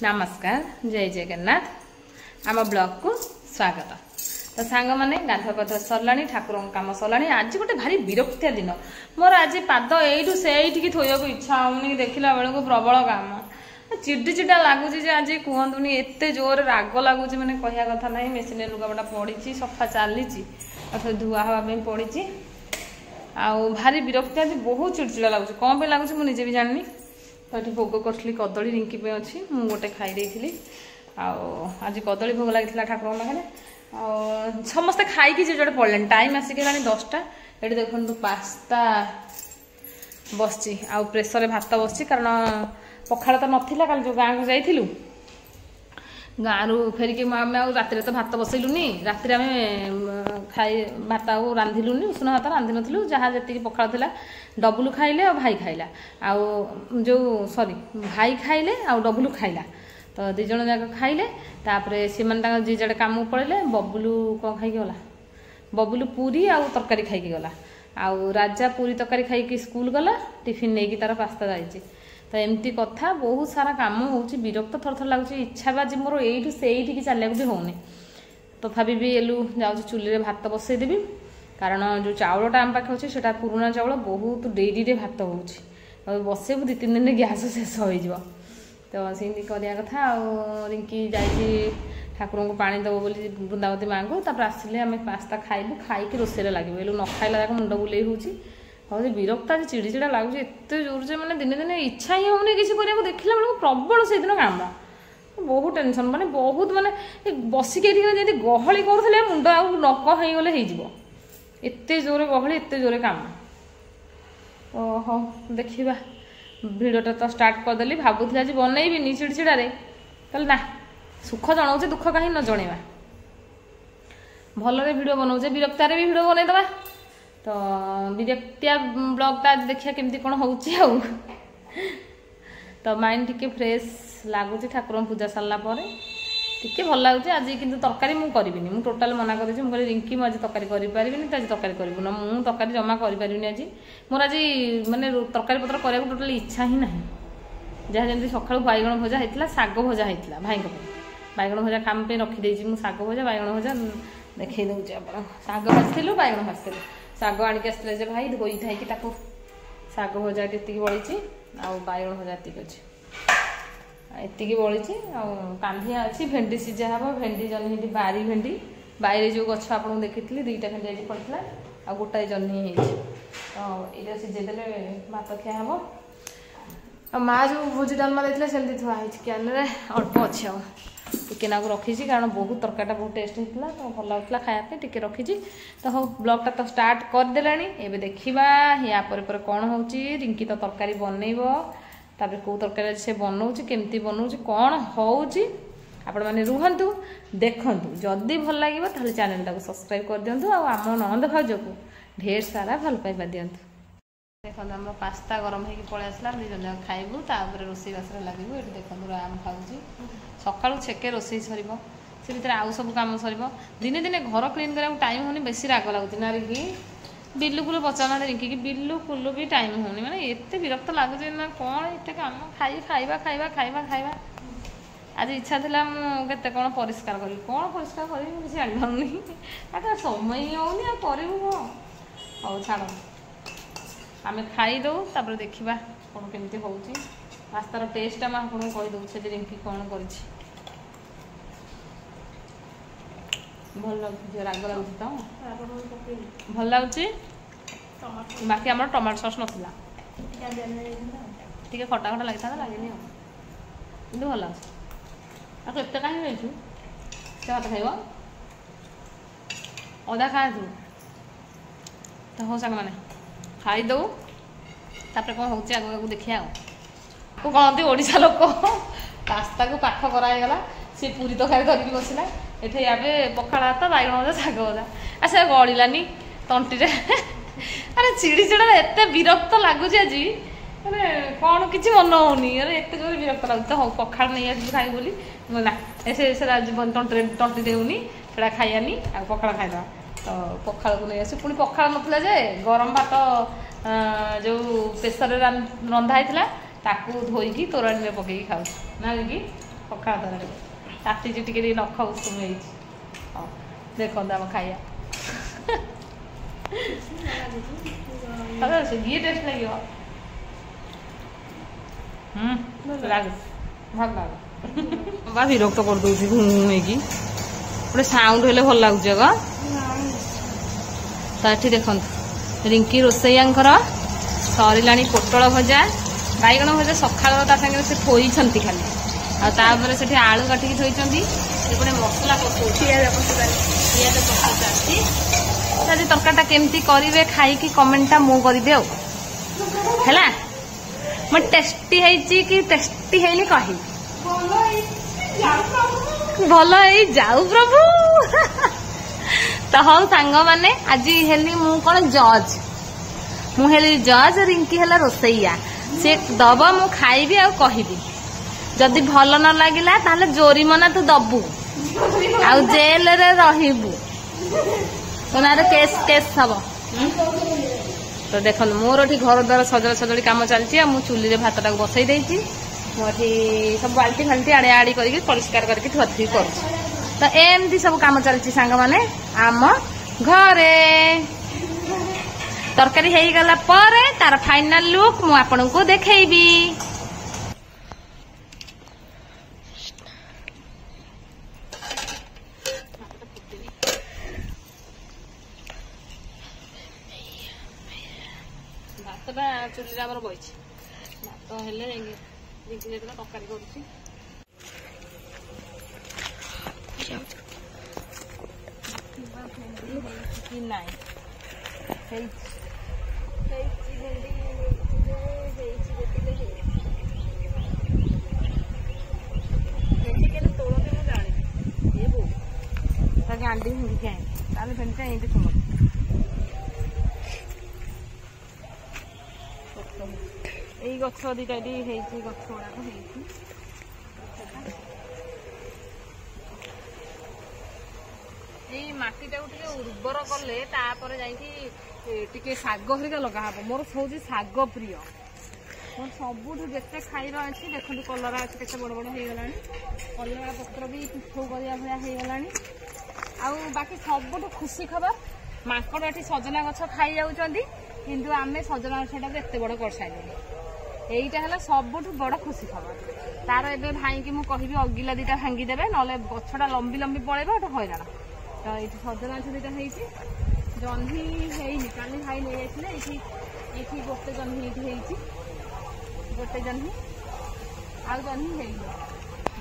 नमस्कार जय जगन्नाथ आम ब्लॉग को स्वागत। तो सांग मैंने गाधुआ पाधुआ सरला ठाकुर कम सरला आज गोटे भारी विरक्तिया दिन मोर आज पाद यू से थोड़ा इच्छा होनी देखला बेलू प्रबल काम चिड़ी चिड़ा लगुच आज कहतुनी एत जोर राग लगुच मैंने कहया कथा ना मेसीन लुगापटा पड़ी सफा चली धुआ हाँवाई पड़ी आउ भारी विरक्ति आज बहुत चिड़चिड़ा लगुच कौन पे लगुच मुझे भी जानी। तो ये भोग करी कदली रिंकी पे अच्छी मुझे गोटे खाई आज कदली भोग लगी ठाकुर पाखे समस्ते खाई जो पड़े टाइम आसिक 10टा ये देखो पास्ता बस आउ प्रेसर भात बस कारण पखाड़ तो नाला कल जो गाँव को जाइलु गाँव फेरिक आम रात तो भात बसैलुनि राति आम खाई भात आउ रांधिलुनि उषुना भात रांधि नु जहाँ जी पखाड़ था डबुलु खाइले और भाई खाइला आउ जो सॉरी भाई खाइले आउ डबुलु खाइला तो दिज जाक खाइले तापरे से जी जड़े काम पड़े बबुलु कौन खाई गला बबुलु पूरी आउ तरकारी खाई गला आउ राजा पूरी तरकारी खाई स्कूल गला टिफिन नहीं तार पास्ता जाइए तो एमती कथा बहुत सारा काम होची विरक्त थर थर लगुच इच्छा बाजी मोर यू से चलिया भी होनी तथापि भी एलु जाऊँ चुली भात बसईदेवी कारण जो चाउलटा आम पाखे अच्छे से पुराना चाउल बहुत डेरी भात हो बसैबू 2-3 दिन गैस शेष हो तो सेमती करिया कथा आ रिंकी जाइए ठाकुर को पानी दब बोली बृंदावती माँ को तापर आसिले आम पास्ता खाइबू खाई रोषे लगे एलु न खाइला जाक मुंड बुले हो विरक्त आज चिड़ी चिड़ा लगुच एत जोर से मैंने दिने दिने इच्छा ही होनी किसी करिया देखला बेलू प्रबल से दिन काम बहुत टेंशन माने बहुत माने बसिक जमी गहली करूले मुंड आ नक होगले एत जोरे गहली एत जोरे काम ओहो देखा भिडटा तो स्टार्ट करदेली भावुली आज बनईबी चिड़चिड़े कल ना सुख जनाऊे दुख कहीं न जनवा भलरे भिड बनाऊे विरक्तार भी भिड बनईदबा तो विरक्तिया ब्लॉगटा आज देखिए केमती कौन हो तो माइंड टिके फ्रेश लगुच ठाकुर पूजा सारा टे भल लगुच आज किंतु तरकारी मुझे करी मुझे टोटाल मना कर रिंकी मुझे तरकारी करें तो आज तरकारी करूँ ना मुझे तरकारी जमा करें आज मोर आज मानने तरकारी पत्र करने टोटाल इच्छा ही ना जहाँ जमी सका बैगण भजा होता शाग भजा होता भाई बैगण भजा काम पे रखीदे मुझे शाग भजा बैगण भजा देखई दूसरी आप शाग भाजलु बैगण भाजलु शाग आणिक आसते भाई धोई थाई शाग भजा ये बड़ी आउ बैगण भजा ये अच्छे एतिकी बड़ी कांधिया अच्छी भेंडी सीझा हम भेंडी जन्ही बारी भेंडी बाहर जो गछ आप देखी 2टा भेंडी आज पड़ता आ गोटाए जन्ही तो ये सीझेदे भात खिया हम माँ जो भोजी डालमा देते सेमती थुआई कैन अल्प अच्छे टिके नाक रखी कारण बहुत तरकारीटा बहुत टेस्ट होता तो भल लगता खायापी टिके रखी तो हो ब्लॉगटा तो स्टार्ट करदेला एवं देखा या कौन हो रिंकी तो तरकारी बनईब तापर कौ तरकारी से बनाऊँ केमती बनाऊँ कौन होची आपण मैंने रुहतु देखु जदि भल लगे तो चैनल टाक सब्सक्राइब कर दिंतु आम नंद भाज को ढेर सारा भल पाइबा दिंतु देखो आम पास्ता गरम हो पलि आसला दुजन जाक खाइबू तापर रोषे बास लगे ये देखो आम खाऊँ सका छेके रोषे सर से भीतर आउ सब कम सर दिने दिने घर क्लीन कराया टाइम होनी बेसी राग लगुच ना रिंकी बिल्कुल पचाना रिंकी कि बिल्कुल भी टाइम होनी मैंने एत विरक्त लगुच ना कौन एत काम खाइबा खाइबा खाइबा खाइबा आज इच्छा था मुझे कौन परिष्कार करी कौन परिष्कार करी किसी जापारूनी समय होनी करूँ कौन हौ छाड़ आम खाईदे तापर देखा कौन केमती हो पास्तार टेस्टा मैं आपको कहीदे रिंकी कौन कर भल लगे राग लगुच तो भल लगुच बाकी आम टमाटो सस नाला टे खटा खटा लगी था लगे कि भल लगे एत कहीं रही से भात खाइब अदा खाए तो हो सांग मैंने खाईदे तापर कौन हो आगे देखिए को कहते ओडिशा लोक पास्ता को पाख करागला सी पूरी तरकारी धरिकी बसला एठे याबे पखाड़ भात बैगण भजा शाग भजा आ से गलानी तंटी अरे चिड़ी चिड़ा एत विरक्त लगुच आज अरे कौन किसी मन होनी अरे एत जोर विरक्त लगुच तो हाँ पखाड़ नहीं आज खाई बोली ना ऐसे तंटी देनी से खाइनी आ पखाड़ खाईदा तो पखाड़ को नहीं आस पुणी पखाड़ नाला जे गरम भात जो प्रेसर रंधा होता ताकू धोईकी तोराणी में पकई खाऊ ना कि पखाड़ तराई ताती टिके नख उषुम हो देखो आम खाइया ये टेस्ट लगे लगे भल लगे विरक्त कर दूसरी घूमेगी गोटे साउंड हेल्ले भल लगुच ग तो ये देख रिंकी रोसैयांकर सरिला पोटल भजा बैगण भजा सकाल से थोई खाली आपर से आलू काटिकी थोड़ी एपटे मसला पियाज पकाई आज तरकारीटा केमती करेंगे खाई कमेंटा मु करदे है मैं टेस्टी है कि टेस्टी है कही भल जाऊ प्रभु तो हाँ सांग मैंने आज हेली मु कौन जज मुझे जज रिंकी है रोसैया से दब मु खाइबी आ कहबी जदि भल न लगिला ताले जोरिमाना तू दबू आ जेल रे रहिबू तो ना केस केस हम तो देख मोर ये घर द्वार सजड़ा सजड़ी कम चलती मु चुली भातटा बसई देती मोटी सब बाल्टी फाल्टी आड़े आड़ी करके परिष्कार करके थुआथुई कर तो एमती सब कम चलती सांग माने आम घरे तरकारी हो गला पर तार फाइनल लुक मु आपन को देखेबी भातटा चुली आमर बही भात हेले तरकारी कर गांडी हिंदी आए भेंटा ये सुन यही गछ दीटा गछ गुड़ाक मटीटा उर्वर कले शाग हरिका लगा हम मोर हूँ शाग प्रिय मोर सबुठ जिते खाइबा अच्छी देखते कलरा अच्छे के बड़ बड़ हो गला कलरा पत्र भी पिठो करा भाया हो गला बाकी सबुठ खुशी खबर माकड़ ये सजना गछ खाई जाऊँगी किंतु आमे सजना गछटा एत बड़ कर सारे यहीटा है सबुठ बड़ खुशी खबर तार ए भाई की मुझे अगिला दीटा भांगीदेवे ना गछटा लंबी लंबी पड़ेगा गोटे हईराण तो ये सजना गछ दीटा होती जह्नी है काली भाई नहीं जाते ये गोटे जह्नी ये गोटे जह्नी आउ जह्नी है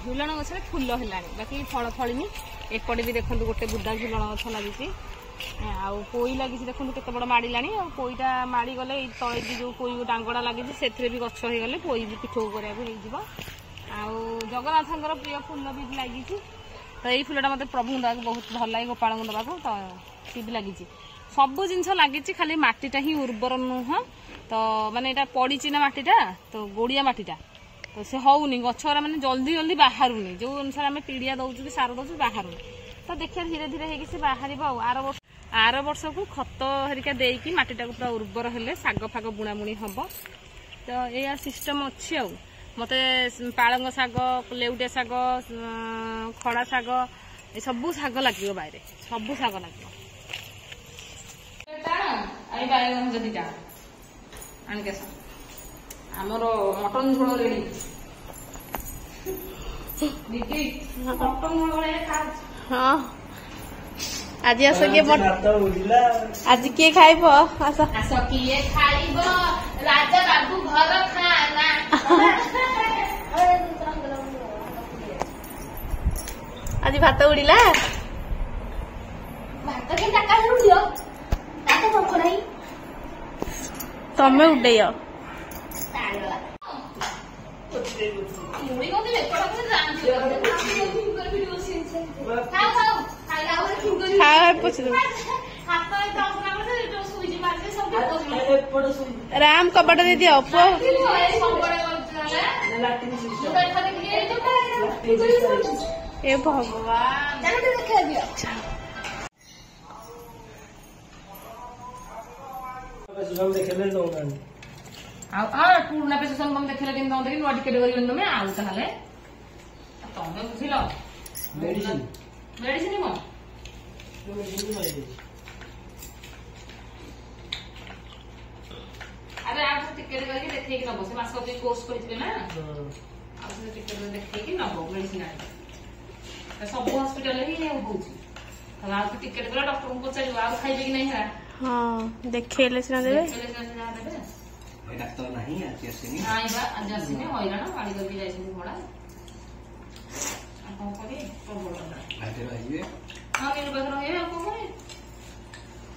झुलण गछ फुल है बाकी फल फलनी एपटे भी देखो गोटे बुदा झुलण गछ लगी आउ पोई लगी देखो केत बड़ माड़ा पोईटा माड़ी गले तले भी जो पोई डांगड़ा लगी से भी गछ हो गले पोई भी पिठो करा जगन्नाथ प्रिय फुल भी लगी तो यही फुलटा मत प्रभु देवाक बहुत भल लगे गोपाल को देवाक तो सी भी लगी सब जिनस लगी खाली मटीटा ही उर्वर नुह तो माने यहाँ पड़ी ना मटीटा तो गोड़िया मटीटा तो से होनी गछरा मैंने जल्दी जल्दी बाहरुनी जो अनुसार आम पीड़िया दौचु कि सार दौचु बाहरुनी तो देखिए धीरे धीरे होगी बाहर आर वर्ष को खत हरिका देकी मटीटा पूरा उर्वर हेले साग फाग बुणा बुणी हम तो यह सिस्टम अच्छी आ मते पालंग साग लेउटिया साग खड़ा साग ये सब साग लगे बाहर सब साग लगे आमर मटन झोल रेडी मटन झोल हाँ आज आस किए आज किए खाइब आस किए खाइब राजा बाबू घर खाना आज भात उड़िला भात के टाका उड़ियो ताते कोन नहीं तमे उड़ेय मुड़ी को दे पड़ा को राम कपट दे दिया ए भगवान पुराना पेशा देखले नुआ टिकेट कर तुम्हें आउ ताले ତମେ ବୁଝିଲ ମେଡିସିନ କଣ ଆରେ ଆଉ ଟିକେଟ କରିକି ଦେଖେଇକି ନବ ସେ ମାସ କୋର୍ସ କରିଥିଲେ ନା ଆଉ ସେ ଟିକେଟ ଦେଖେଇକି ନବ ମେଡିସିନ ଆଣିବ ସବୁ ହସ୍ପିଟାଲରେ ହିଁ ହଉଛି ଆଉ ଟିକେଟ କଲେ ଡକ୍ଟରଙ୍କୁ ପଚାରିବ ଆଉ ଖାଇବେ କି ନାହିଁ ହେରା ହଁ ଦେଖେଇଲେ ସିନା ଦେବେ ଡାକ୍ତର ନାହିଁ ଆଜି ଆସିନି ନାଇଁ ବା ଆଜି ଆସିନି ହଇରାଣ ଗାଡି କରିକି ଯାଇଛନ୍ତି ଭଡା ଆଉ କଣ କରିବେ ପ୍ରବଳ ଆଜି ରହିବେ ହଁ ନିର୍ବାଚନ ରହିବେ ଆଉ କଣ କରିବେ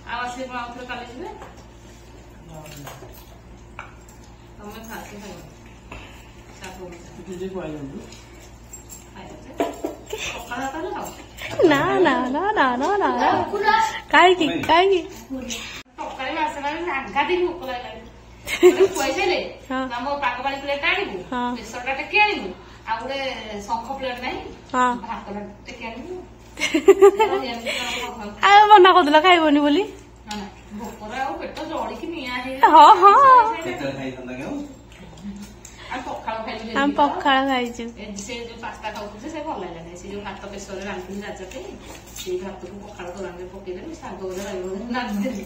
ଆଉ ଆସିବେ କଣ ଆଉ ଥରେ କାଲି ଯିବେ ତମେ ଖାସି ଖାଇବ ନା ନା ନା ନା ନା ନା କାହିଁକି କାହିଁକି ସକାଳେ ମାସ ମାନେ ନାଗାଦି ଭୋକ ଲାଗିଲାଣି ପଇସାରେ ଆମ ପାଗ ପାଣି ପ୍ଲେଟ ଆଣିବୁ ବେସରଟା ଟେକି ଆଣିବୁ ଆଉ ଗୋଟେ ଶଙ୍ଖ ପ୍ଲେଟ ନାହିଁ ଭାତ ଟେକି ଆଣିବୁ ଆଉ ମନା କରୁଥିଲ ଖାଇବନି ବୋଲି ଭୋକରେ ଆଉ ପେଟ ଜଳିକି ନିଆଁ ହଁ ହଁ ଆମେ ପଖାଳ ଖାଇଛୁ ସେ ଯୋଉ ପାସ୍ତା ଖାଉଥିଲେ ସେ ଭଲ ଲାଗିଲାନି ସେ ଯୋଉ ଭାତ ପ୍ରେସରରେ ରାନ୍ଧିଥିଲି ରାଜାଟେ ସେଇ ଭାତକୁ ପଖାଳ ତୋରାଣିରେ ପକେଇଦେଲି ଶାଗ ଭଜା ରାନ୍ଧିଦେଲି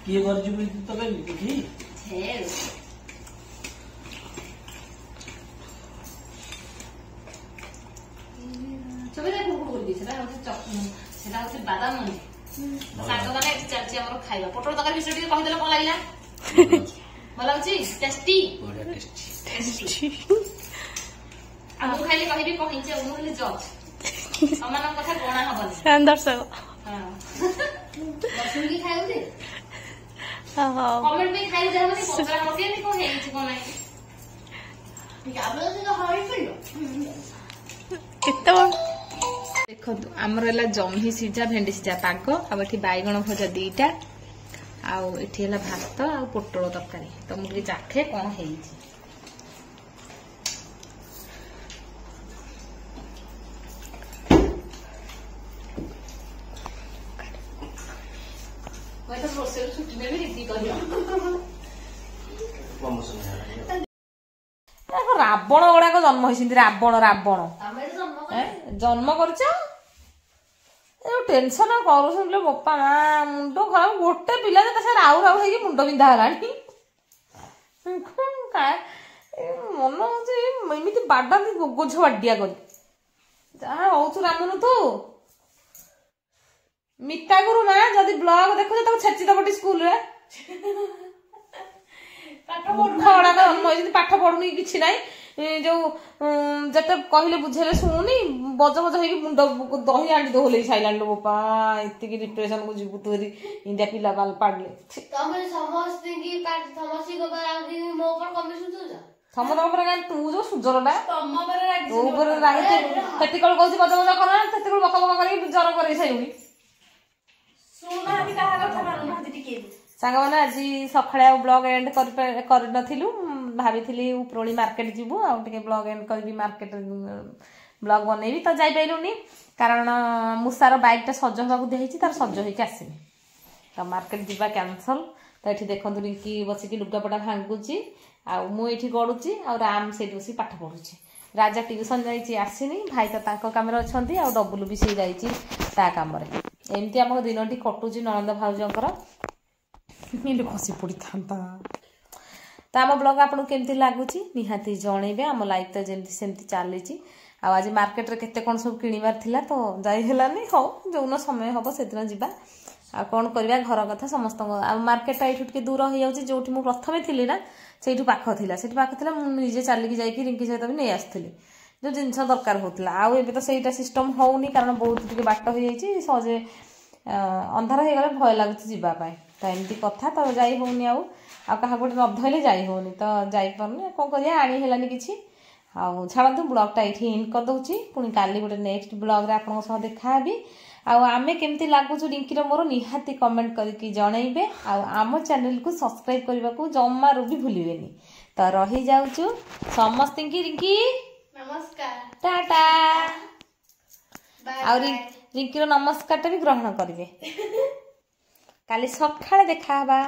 କିଏ କରିଛି ବୋଲି ତ କହିଲି ସେଟା ହଉଛି ବାଦାମ ମଞ୍ଜି ଶାଗ ମାନେ ଏଠି ଚାଲିଛି ଆମର ଖାଇବା ପୋଟଳ ତରକାରୀ ବିଷୟରେ ଟିକେ କହିଦେଲେ କଣ ଲାଗିଲା ଭଲ ଲାଗୁଛି ଟେଷ୍ଟି ଆଉ ମୁଁ ଖାଇଲେ କହିବି କହିଛି ଆଉ ମୁଁ ହେଲେ ଜଜ୍ ସେମାନଙ୍କ କଥା ଗଣା ହବନି ଦର୍ଶକ ଶୁଣିକି ଖାଉଛି କମେଣ୍ଟ ପାଇଁ ଖାଇ ଯାଉନି ପଚରା ହକେନି କଣ ହେଇଛି କଣ ନାହିଁ କେତେ ଦେଖନ୍ତୁ ଆମର ହେଲା ଜହ୍ନି ସିଝା ଭେଣ୍ଡି ସିଝା ପାଗ ଆଉ ଏଠି ବାଇଗଣ ଭଜା ଦିଟା ଆଉ ଏଠି ହେଲା ଭାତ ଆଉ ପୋଟଳ ତରକାରୀ ତ ମୁଁ ଟିକେ ଚାଖେ କଣ ହେଇଛି ରୋଷେଇ ଛୁଟି ନେବି ରୀତି କରିବ ରାବଣ ଗୁଡାକ ଜନ୍ମ ହେଇଛନ୍ତି ରାବଣ ରାବଣ ଜନ୍ମ କରିଛ ଟେନସନ କରୁଛନ୍ତି ବୋପା ମା ମୁଣ୍ଡ ଖରାପ ଗୋଟେ ପିଲା ଯେ ସେ ରାଉ ରାଉ ହେଇକି ମୁଣ୍ଡ ବିନ୍ଧା ହେଲାଣି ମନ ହଉଛି ଏମିତି ବାଡାନ୍ତି ଗୋଛ ବାଡିଆ କରି ଯାହା ହଉଛୁ ରାମନୁ ତୁ ମିତା ଗୁରୁ ନା ଯଦି ବ୍ଲଗ ଦେଖୁଛ ତାକୁ ଛେଚି ଦବ ସ୍କୁଲରେ ପାଠ ପଢୁନି କିଛି ନାହିଁ ଯୋଉ ଯେତେ କହିଲେ ବୁଝେଇଲେ ଶୁଣୁନି ବଜ ବଜ ହେଇକି ମୁଣ୍ଡ ଦହି ଆଣି ଦୋହଲେଇ ସାଇଲାଣି ଲୋ ବୋପା ଏତିକି ଡିପ୍ରେସନ କୁ ଯିବୁ ତୁ ଇଣ୍ଡିଆ ପିଲା ପାଡିଲେ ସମସ୍ତଙ୍କ ଉପରେ ତୁ ଯୋଉ ସୁଜରଟା ତୋ ଉପରେ ରାଗି ସେତିକଳୁ କହୁଛି ବଜ ବଜ କର ସେତିକଳୁ ବକ ବକ କରିକି ଜର କରେଇ ସାଇଲୁଣି ସାଙ୍ଗମାନେ ଆଜି ସକାଳେ ଆଉ ବ୍ଲଗ ଏଣ୍ଡ କରିନଥିଲୁ ଭାବିଥିଲି ଉପରଓଳି ମାର୍କେଟ ଯିବୁ ଆଉ ଟିକେ ବ୍ଲଗ ଏଣ୍ଡ କରିବି ମାର୍କେଟ ବ୍ଲଗ ବନେଇବି ତ ଯାଇପାରିଲୁନି କାରଣ ମୁସାର ବାଇକଟା ସଜ ହେବାକୁ ଦିଆହେଇଛି ତାର ସଜ ହେଇକି ଆସିନି ତ ମାର୍କେଟ ଯିବା କ୍ୟାନସଲ ତ ଏଠି ଦେଖନ୍ତୁ ରିଙ୍କି ବସିକି ଲୁଗାପଟା ଭାଙ୍ଗୁଛି ଆଉ ମୁଁ ଏଇଠି ଗଡୁଛି ଆଉ ରାମ ସେଇଠି ବସିକି ପାଠ ପଢୁଛି ରାଜା ଟିଉସନ ଯାଇଛି ଆସିନି ଭାଇ ତ ତାଙ୍କ କାମରେ ଅଛନ୍ତି ଆଉ ଡବୁଲୁ ବି ସେ ଯାଇଛି ତା କାମରେ ଏମିତି ଆମ ଦିନଟି କଟୁଛି ନଣନ୍ଦ ଭାଉଜଙ୍କର ଖସି ପଡିଥାନ୍ତା ତ ଆମ ବ୍ଲଗ ଆପଣଙ୍କୁ କେମିତି ଲାଗୁଛି ନିହାତି ଜଣେଇବେ ଆମ ଲାଇଫ ତ ଯେମିତି ସେମିତି ଚାଲିଛି ଆଉ ଆଜି ମାର୍କେଟରେ କେତେ କ'ଣ ସବୁ କିଣିବାର ଥିଲା ତ ଯାଇ ହେଲାନି ହଉ ଯୋଉଦିନ ସମୟ ହବ ସେଦିନ ଯିବା ଆଉ କ'ଣ କରିବା ଘର କଥା ସମସ୍ତଙ୍କ ଆଉ ମାର୍କେଟଟା ଏଇଠୁ ଟିକେ ଦୂର ହେଇଯାଉଛି ଯୋଉଠି ମୁଁ ପ୍ରଥମେ ଥିଲି ନା ସେଇଠୁ ପାଖ ଥିଲା ମୁଁ ନିଜେ ଚାଲିକି ଯାଇକି ରିଙ୍କି ସହିତ ବି ନେଇ ଆସିଥିଲି ଯୋଉ ଜିନିଷ ଦରକାର ହଉଥିଲା ଆଉ ଏବେ ତ ସେଇଟା ସିଷ୍ଟମ ହଉନି କାରଣ ବହୁତ ଟିକେ ବାଟ ହେଇଯାଇଛି ସହଜେ ଅନ୍ଧାର ହେଇଗଲେ ଭୟ ଲାଗୁଛି ଯିବା ପାଇଁ ତ ଏମିତି କଥା ତ ଯାଇ ହଉନି ଆଉ କାହାକୁ ଗୋଟେ ନ ଧଇଲେ ଯାଇ ହଉନି ତ ଯାଇପାରୁନି କ'ଣ କରିବା ଆଣି ହେଲାନି କିଛି ଆଉ ଛାଡ଼ନ୍ତୁ ବ୍ଲଗଟା ଏଇଠି ଏଣ୍ଡ କରିଦେଉଛି ପୁଣି କାଲି ଗୋଟେ ନେକ୍ସଟ ବ୍ଲଗରେ ଆପଣଙ୍କ ସହ ଦେଖାହେବି ଆଉ ଆମେ କେମିତି ଲାଗୁଛୁ ରିଙ୍କିର ମୋର ନିହାତି କମେଣ୍ଟ କରିକି ଜଣେଇବେ ଆଉ ଆମ ଚ୍ୟାନେଲକୁ ସବସ୍କ୍ରାଇବ କରିବାକୁ ଜମାରୁ ବି ଭୁଲିବେନି ତ ରହିଯାଉଛୁ ସମସ୍ତଙ୍କୁ ରିଙ୍କି ନମସ୍କାର ଟାଟା ଆଉ ରିଙ୍କିର ନମସ୍କାରଟା ବି ଗ୍ରହଣ କରିବେ କାଲି ସକାଳେ ଦେଖାହେବା।